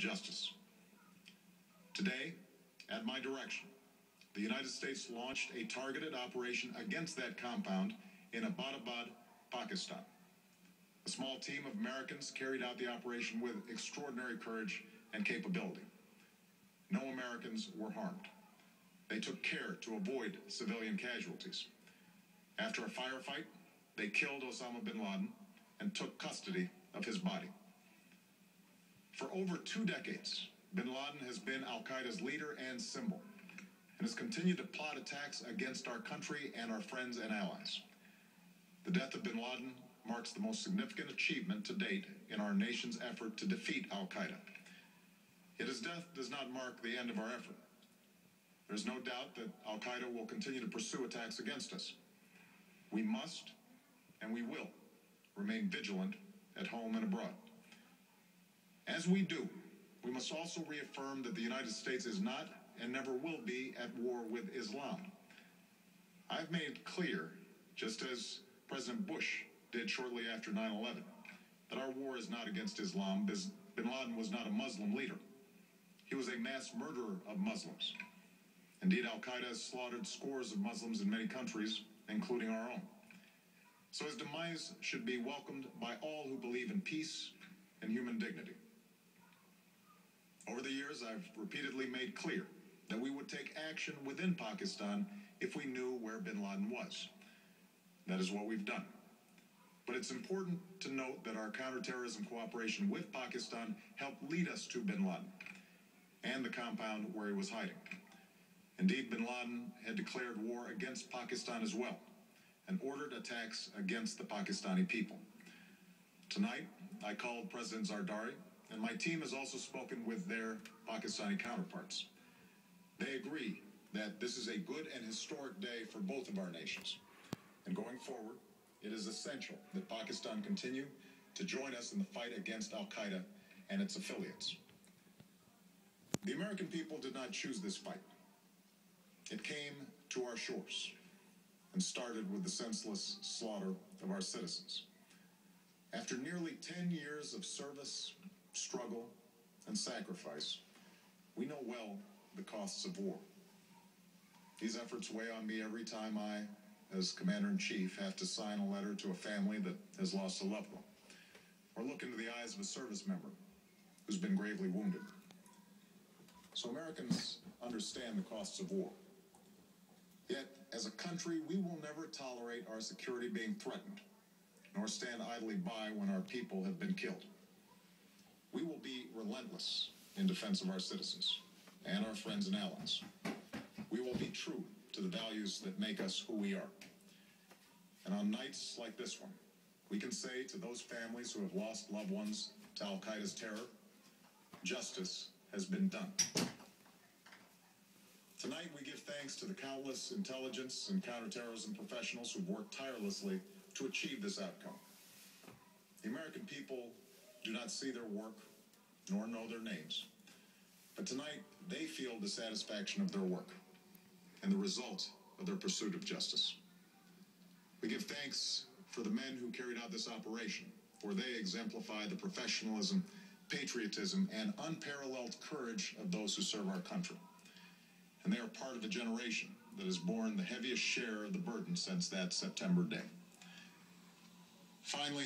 justice. Today, at my direction, the United States launched a targeted operation against that compound in Abbottabad, Pakistan. A small team of Americans carried out the operation with extraordinary courage and capability. No Americans were harmed. They took care to avoid civilian casualties. After a firefight, they killed Osama bin Laden and took custody of his body. For over 2 decades, bin Laden has been al-Qaeda's leader and symbol, and has continued to plot attacks against our country and our friends and allies. The death of bin Laden marks the most significant achievement to date in our nation's effort to defeat al-Qaeda. Yet his death does not mark the end of our effort. There's no doubt that al-Qaeda will continue to pursue attacks against us. We must, and we will, remain vigilant at home and abroad. As we do, we must also reaffirm that the United States is not and never will be at war with Islam. I've made clear, just as President Bush did shortly after 9/11, that our war is not against Islam. Bin Laden was not a Muslim leader. He was a mass murderer of Muslims. Indeed, al-Qaeda has slaughtered scores of Muslims in many countries, including our own. So his demise should be welcomed by all who believe in peace and human dignity. Over the years, I've repeatedly made clear that we would take action within Pakistan if we knew where bin Laden was. That is what we've done. But it's important to note that our counterterrorism cooperation with Pakistan helped lead us to bin Laden and the compound where he was hiding. Indeed, bin Laden had declared war against Pakistan as well and ordered attacks against the Pakistani people. Tonight, I called President Zardari, and my team has also spoken with their Pakistani counterparts. They agree that this is a good and historic day for both of our nations. And going forward, it is essential that Pakistan continue to join us in the fight against al-Qaeda and its affiliates. The American people did not choose this fight. It came to our shores and started with the senseless slaughter of our citizens. After nearly 10 years of service, struggle, and sacrifice, we know well the costs of war. These efforts weigh on me every time I, as Commander-in-Chief, have to sign a letter to a family that has lost a loved one, or look into the eyes of a service member who's been gravely wounded. So Americans understand the costs of war. Yet, as a country, we will never tolerate our security being threatened, nor stand idly by when our people have been killed. We will be relentless in defense of our citizens and our friends and allies. We will be true to the values that make us who we are. And on nights like this one, we can say to those families who have lost loved ones to al-Qaeda's terror, justice has been done. Tonight, we give thanks to the countless intelligence and counterterrorism professionals who've worked tirelessly to achieve this outcome. The American people do not see their work, nor know their names. But tonight, they feel the satisfaction of their work and the result of their pursuit of justice. We give thanks for the men who carried out this operation, for they exemplify the professionalism, patriotism, and unparalleled courage of those who serve our country. And they are part of a generation that has borne the heaviest share of the burden since that September day. Finally,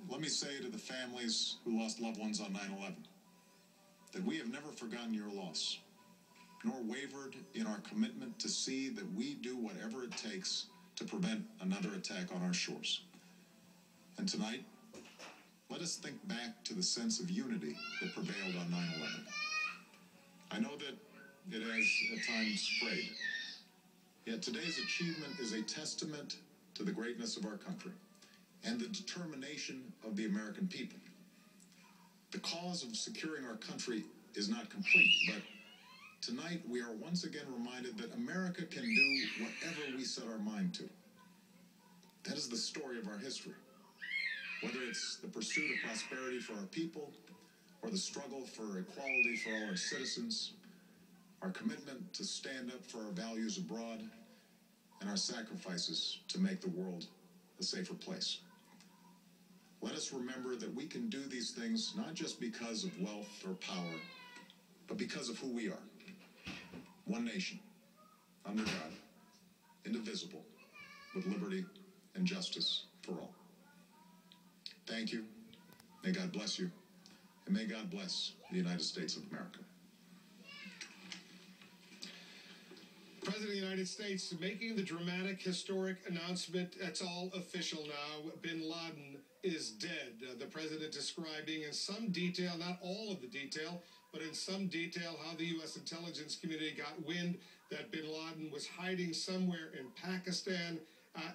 let me say to the families who lost loved ones on 9/11 that we have never forgotten your loss, nor wavered in our commitment to see that we do whatever it takes to prevent another attack on our shores. And tonight, let us think back to the sense of unity that prevailed on 9/11. I know that it has at times frayed. Yet today's achievement is a testament to the greatness of our country and the determination of the American people. The cause of securing our country is not complete, but tonight we are once again reminded that America can do whatever we set our mind to. That is the story of our history. Whether it's the pursuit of prosperity for our people, or the struggle for equality for all our citizens, our commitment to stand up for our values abroad, and our sacrifices to make the world a safer place. Let us remember that we can do these things not just because of wealth or power, but because of who we are. One nation, under God, indivisible, with liberty and justice for all. Thank you. May God bless you. And may God bless the United States of America. President of the United States making the dramatic, historic announcement. That's all official now. Bin Laden is dead. The president describing in some detail, not all of the detail, but in some detail how the U.S. intelligence community got wind that bin Laden was hiding somewhere in Pakistan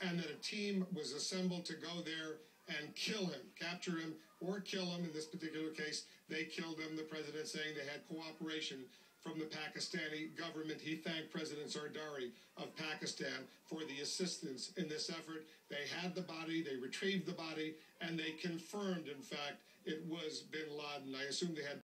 and that a team was assembled to go there and kill him, capture him, or kill him. In this particular case, they killed him. The president saying they had cooperation from the Pakistani government. He thanked President Zardari of Pakistan for the assistance in this effort. They had the body, they retrieved the body, and they confirmed, in fact, it was bin Laden. I assume they had